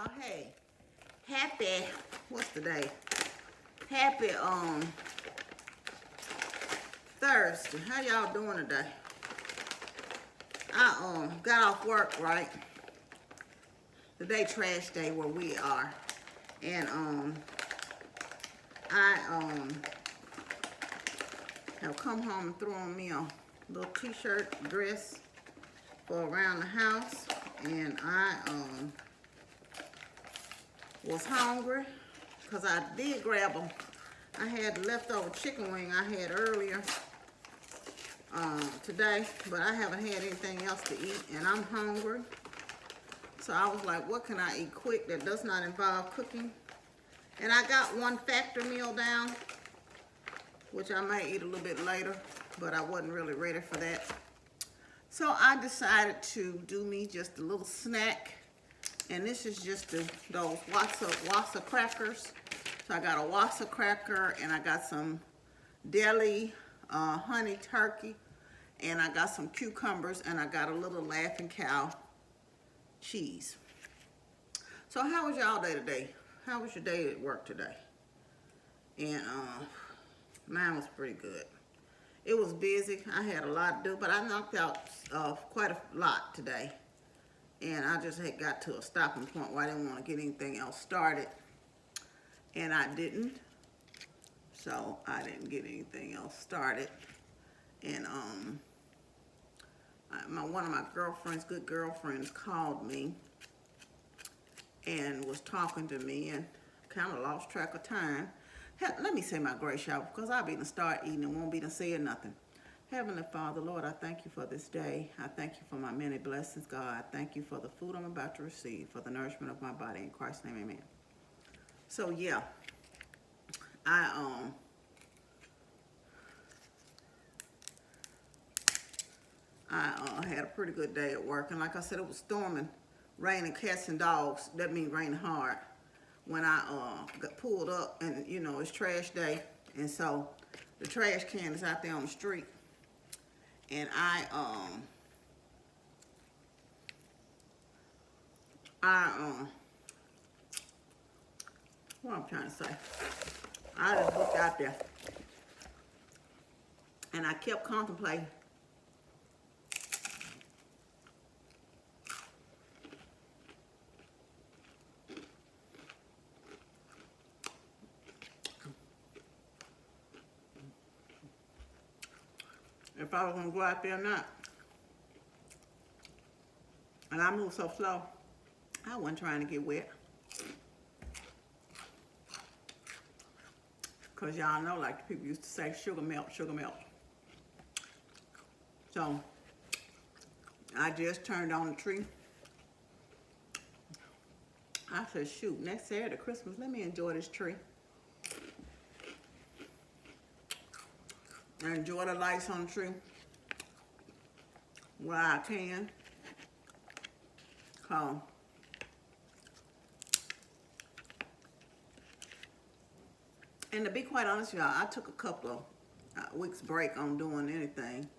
y'all. Hey, happy, what's the day? Happy Thursday. How y'all doing today? I got off work, right? Today trash day where we are. And I have come home and thrown me a little t-shirt dress for around the house, and I was hungry because I did grab them. I had leftover chicken wing I had earlier today, but I haven't had anything else to eat, and I'm hungry. So I was like, what can I eat quick that does not involve cooking? And I got one factory meal down, which I may eat a little bit later, but I wasn't really ready for that. So I decided to do me just a little snack. And this is just those Wasa crackers. So I got a Wasa cracker, and I got some deli honey turkey, and I got some cucumbers, and I got a little Laughing Cow cheese. So how was y'all day today? How was your day at work today? And mine was pretty good. It was busy. I had a lot to do, but I knocked out quite a lot today. And I just had got to a stopping point where I didn't want to get anything else started. And I didn't. So I didn't get anything else started. And one of my girlfriends, good girlfriends, called me and was talking to me and kind of lost track of time. Let me say my grace, y'all, because I'll be to start eating and won't be to say nothing. Heavenly Father, Lord, I thank you for this day. I thank you for my many blessings, God. I thank you for the food I'm about to receive, for the nourishment of my body. In Christ's name, amen. So, yeah, I had a pretty good day at work. And like I said, it was storming, raining cats and dogs. That means raining hard. When I got pulled up, and you know, it's trash day, and so the trash can is out there on the street, and what I'm trying to say, I just looked out there, and I kept contemplating. If I was gonna go out there or not. And I moved so slow, I wasn't trying to get wet. Cause y'all know, like the people used to say, sugar melt, sugar melt. So I just turned on the tree. I said, shoot, next Saturday, Christmas, let me enjoy this tree. And enjoy the lights on the tree while I can. And to be quite honest with y'all, I took a couple of weeks break on doing anything.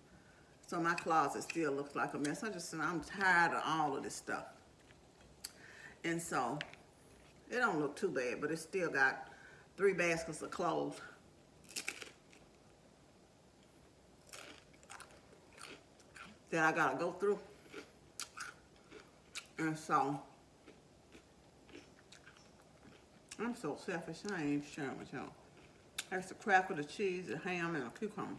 So my closet still looks like a mess. I'm tired of all of this stuff. And so it don't look too bad, but it still got 3 baskets of clothes. That I gotta go through. And so I'm so selfish, I ain't even sharing with y'all. That's the cracker, the cheese, the ham, and a cucumber.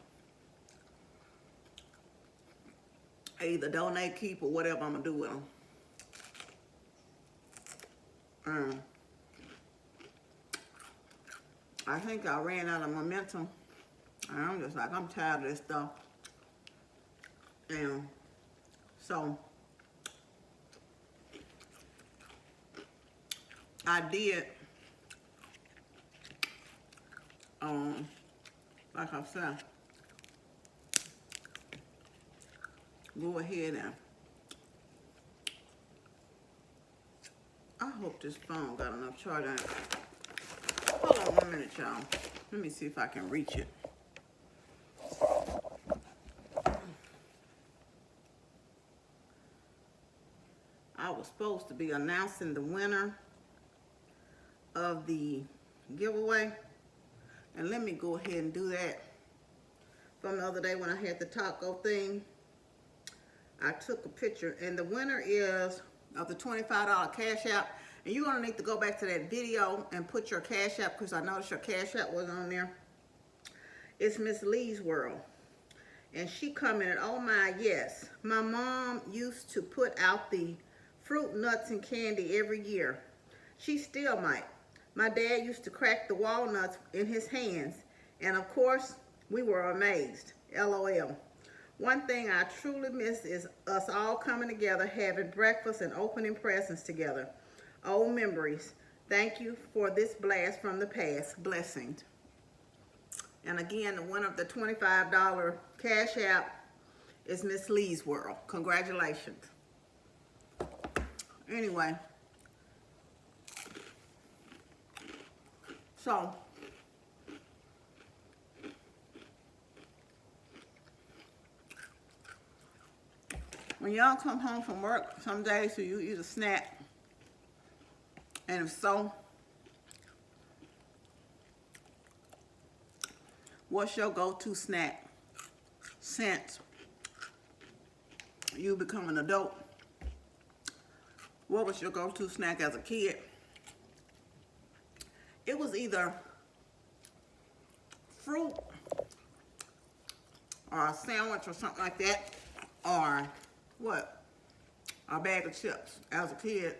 I either donate, keep, or whatever I'm gonna do with them. I think I ran out of momentum. And I'm just like, I'm tired of this stuff. And so I did, like I said, go ahead and I hope this phone got enough charge on it. Hold on 1 minute, y'all. Let me see if I can reach it. I was supposed to be announcing the winner of the giveaway. And let me go ahead and do that. From the other day when I had the taco thing, I took a picture, and the winner is of the $25 Cash App. And you're gonna need to go back to that video and put your Cash App, because I noticed your Cash App was on there. It's Miss Lee's World. And she commented, "Oh my, yes. My mom used to put out the fruit, nuts, and candy every year. She still might. My dad used to crack the walnuts in his hands. And of course, we were amazed. LOL. One thing I truly miss is us all coming together, having breakfast and opening presents together. Old memories. Thank you for this blast from the past. Blessings." And again, the winner of the $25 Cash App is Miss Lee's World. Congratulations. Anyway, so when y'all come home from work, some days do you eat a snack? And if so, what's your go-to snack since you become an adult? What was your go-to snack as a kid? It was either fruit or a sandwich or something like that, or what? A bag of chips as a kid.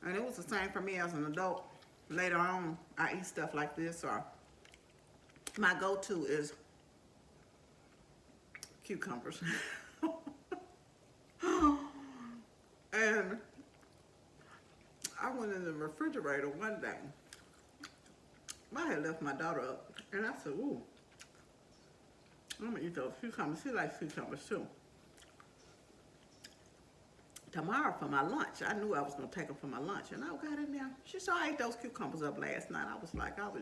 And it was the same for me as an adult. Later on, I eat stuff like this, or my go-to is cucumbers. And I went in the refrigerator one day. I had left my daughter up, and I said, "Ooh, I'm gonna eat those cucumbers." She likes cucumbers too. Tomorrow for my lunch, I knew I was gonna take them for my lunch, and I got in there. She saw I ate those cucumbers up last night. I was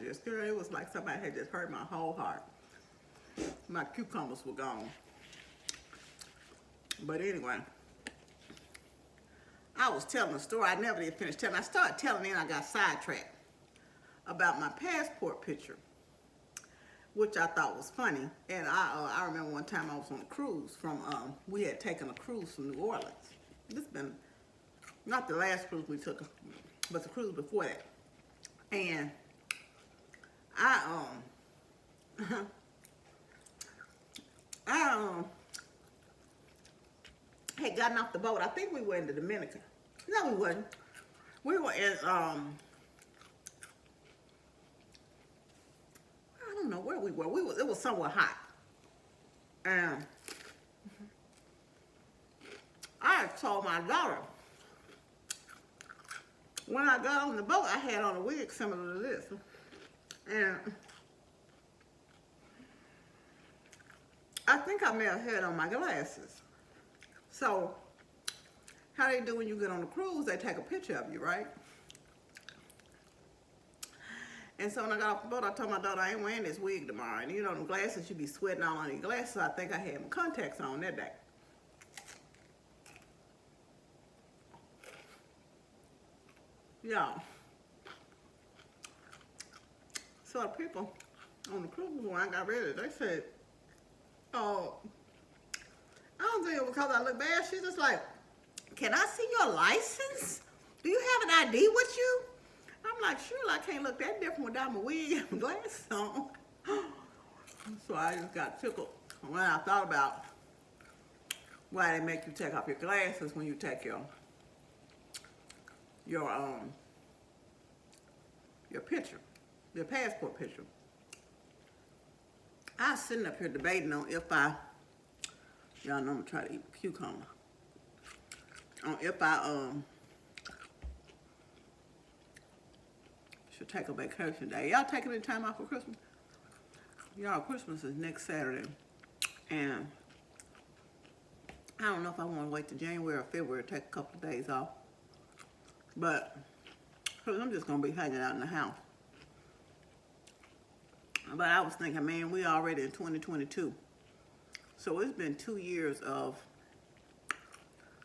just scared. It was like somebody had just hurt my whole heart. My cucumbers were gone. But anyway, I was telling a story. I never did finish telling. I started telling, and I got sidetracked about my passport picture, which I thought was funny. And I remember one time I was on a cruise from, we had taken a cruise from New Orleans. This has been, not the last cruise we took, but the cruise before that. And I had gotten off the boat. I think we were in the Dominican. No, we wasn't. We were in, I don't know where we were. It was somewhere hot. And I had told my daughter, when I got on the boat, I had on a wig similar to this. And I think I may have had on my glasses. So, how they do when you get on the cruise, they take a picture of you, right? And so when I got off the boat, I told my daughter, I ain't wearing this wig tomorrow. And you know, the glasses, you be sweating all on your glasses. So I think I had my contacts on that day. Y'all. So the people on the cruise, when I got ready, they said, "Oh, I don't think it was because I look bad." She's just like, "Can I see your license? Do you have an ID with you?" I'm like, "Sure, I can't look that different without my wig and my glasses on." So I just got tickled when I thought about why they make you take off your glasses when you take your picture, your passport picture. I was sitting up here debating on if y'all know I'm gonna try to eat cucumber. On if I should take a vacation day. Y'all taking any time off for Christmas? Y'all, Christmas is next Saturday. And I don't know if I want to wait till January or February to take a couple of days off. But, because I'm just going to be hanging out in the house. But I was thinking, man, we already in 2022. So it's been 2 years of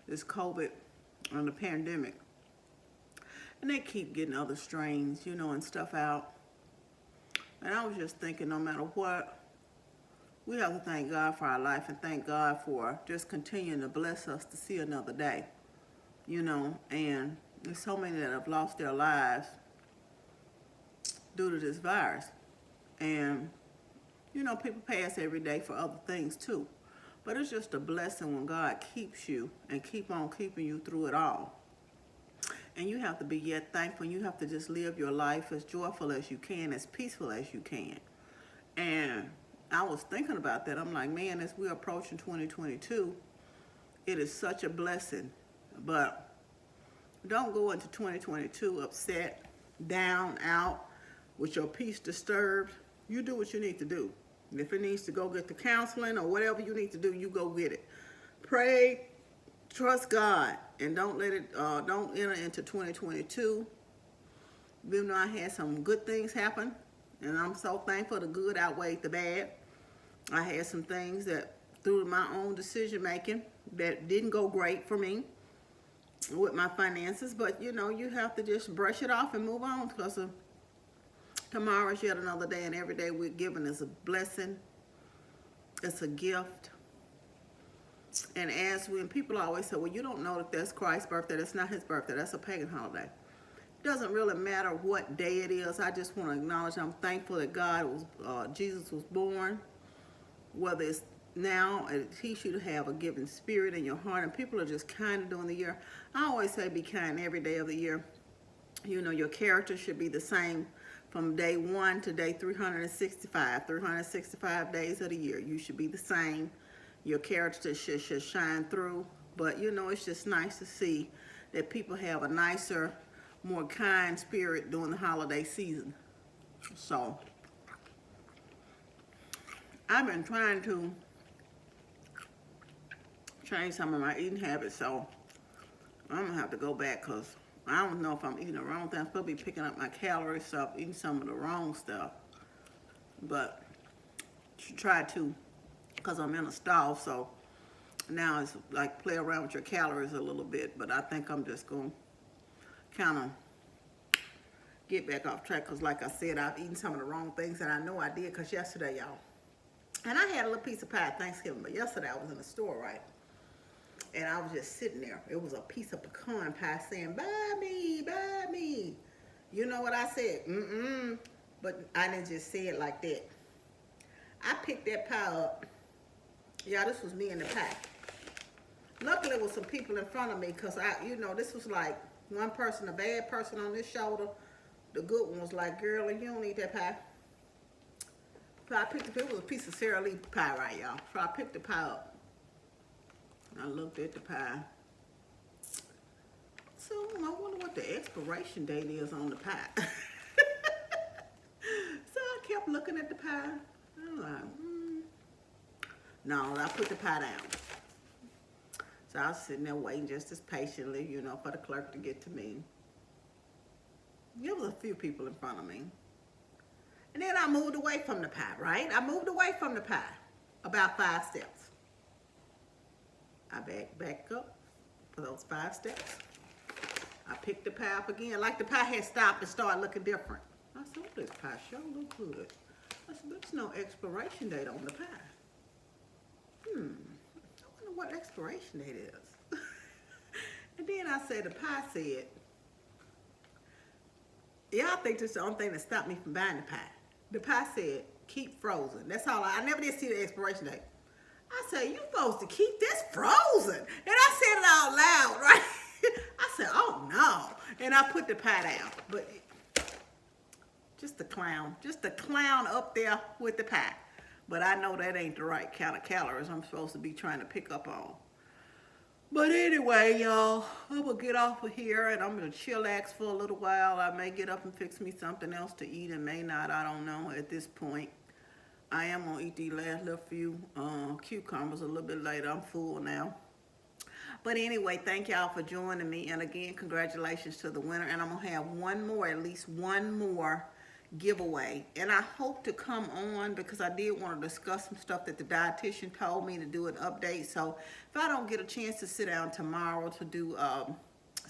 this COVID and the pandemic. And they keep getting other strains, you know, and stuff out. And I was just thinking, no matter what, we have to thank God for our life and thank God for just continuing to bless us to see another day, you know. And there's so many that have lost their lives due to this virus. And, you know, people pass every day for other things too. But it's just a blessing when God keeps you and keep on keeping you through it all. And you have to be yet thankful. You have to just live your life as joyful as you can, as peaceful as you can. And I was thinking about that. I'm like, man, as we're approaching 2022, it is such a blessing. But don't go into 2022 upset, down, out, with your peace disturbed. You do what you need to do. And if it needs to go get the counseling or whatever you need to do, you go get it. Pray, trust God, and don't let it, don't enter into 2022. Even though I had some good things happen, and I'm so thankful the good outweighed the bad. I had some things that, through my own decision making, that didn't go great for me with my finances. But you know, you have to just brush it off and move on, because tomorrow is yet another day, and every day we're given is a blessing. It's a gift. And as when people always say, well, you don't know that that's Christ's birthday, that's not his birthday, that's a pagan holiday. It doesn't really matter what day it is. I just want to acknowledge I'm thankful that Jesus was born. Whether it's now, it teaches you to have a giving spirit in your heart, and people are just kind during the year. I always say be kind every day of the year. You know, your character should be the same from day 1 to day 365 days of the year. You should be the same. Your character should shine through. But you know, it's just nice to see that people have a nicer, more kind spirit during the holiday season. So I've been trying to change some of my eating habits, so I'm gonna have to go back, because I don't know if I'm eating the wrong thing. I'm supposed to be picking up my calories, so I'm eating some of the wrong stuff. But try to, because I'm in a stall, so now it's like play around with your calories a little bit. But I think I'm just going to kind of get back off track, because like I said, I've eaten some of the wrong things, and I know I did, because yesterday, y'all, and I had a little piece of pie at Thanksgiving, but yesterday I was in the store, right? And I was just sitting there. It was a piece of pecan pie saying, buy me, buy me. You know what I said? Mm-mm. But I didn't just say it like that. I picked that pie up. Yeah, this was me and the pie. Luckily, it was some people in front of me, because you know, this was like one person, a bad person on this shoulder. The good one was like, girl, you don't eat that pie. So I picked it was a piece of Sara Lee pie, right, y'all? So I picked the pie up. I looked at the pie. So I wonder what the expiration date is on the pie. So I kept looking at the pie. I'm like, No, I put the pie down. So I was sitting there waiting just as patiently, you know, for the clerk to get to me. There was a few people in front of me. And then I moved away from the pie, right? I moved away from the pie about 5 steps. I backed up for those 5 steps. I picked the pie up again, like the pie had stopped and started looking different. I said, oh, this pie sure look good. I said, there's no expiration date on the pie. I wonder what expiration date is. And then I said, the pie said, yeah, I think this is the only thing that stopped me from buying the pie. The pie said, keep frozen. That's all. I never did see the expiration date. I said, you supposed to keep this frozen. And I said it out loud, right? I said, oh no. And I put the pie down. But just a clown up there with the pie. But I know that ain't the right kind of calories I'm supposed to be trying to pick up on. But anyway, y'all, I'm going to get off of here, and I'm going to chillax for a little while. I may get up and fix me something else to eat, and may not. I don't know at this point. I am going to eat these last little few cucumbers a little bit later. I'm full now. But anyway, thank y'all for joining me. And again, congratulations to the winner. And I'm going to have at least one more giveaway. And I hope to come on, because I did want to discuss some stuff that the dietitian told me to do an update. So if I don't get a chance to sit down tomorrow to do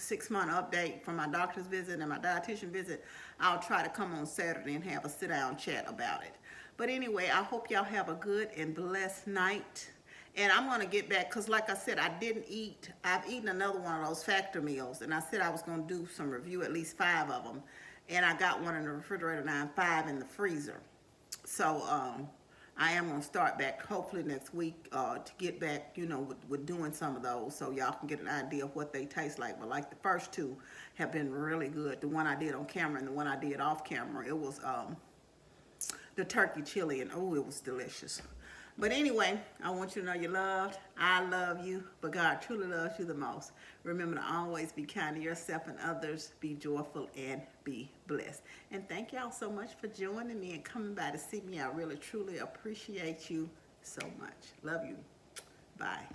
6-month update from my doctor's visit and my dietitian visit, I'll try to come on Saturday and have a sit-down chat about it. But anyway, I hope y'all have a good and blessed night. And I'm going to get back, because like I said, I've eaten another one of those factor meals, and I said I was going to do some review, at least 5 of them. And I got one in the refrigerator now and 5 in the freezer. So I am going to start back hopefully next week to get back, you know, with doing some of those, so y'all can get an idea of what they taste like. But like the first 2 have been really good. The one I did on camera and the one I did off camera, it was the turkey chili, and oh, it was delicious. But anyway, I want you to know you're loved. I love you, but God truly loves you the most. Remember to always be kind to yourself and others. Be joyful and be blessed. And thank y'all so much for joining me and coming by to see me. I really, truly appreciate you so much. Love you. Bye.